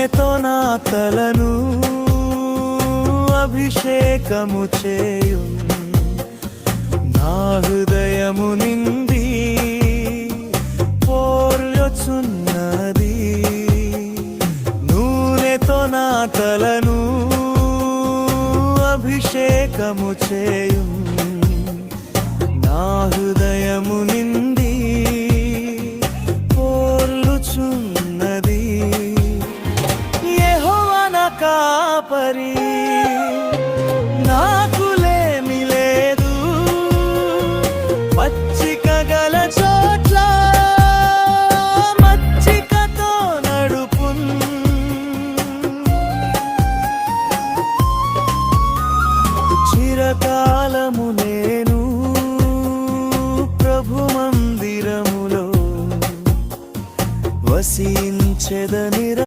నూనెతో నా తలను అభిషేకము చేయు, నా హృదయము నిండి పోర్చున్నది. నూనెతో నా తలను అభిషేకము చేయు, నా హృదయము నిండి పోర్చున్నది. యెహోవా నా కాపరి,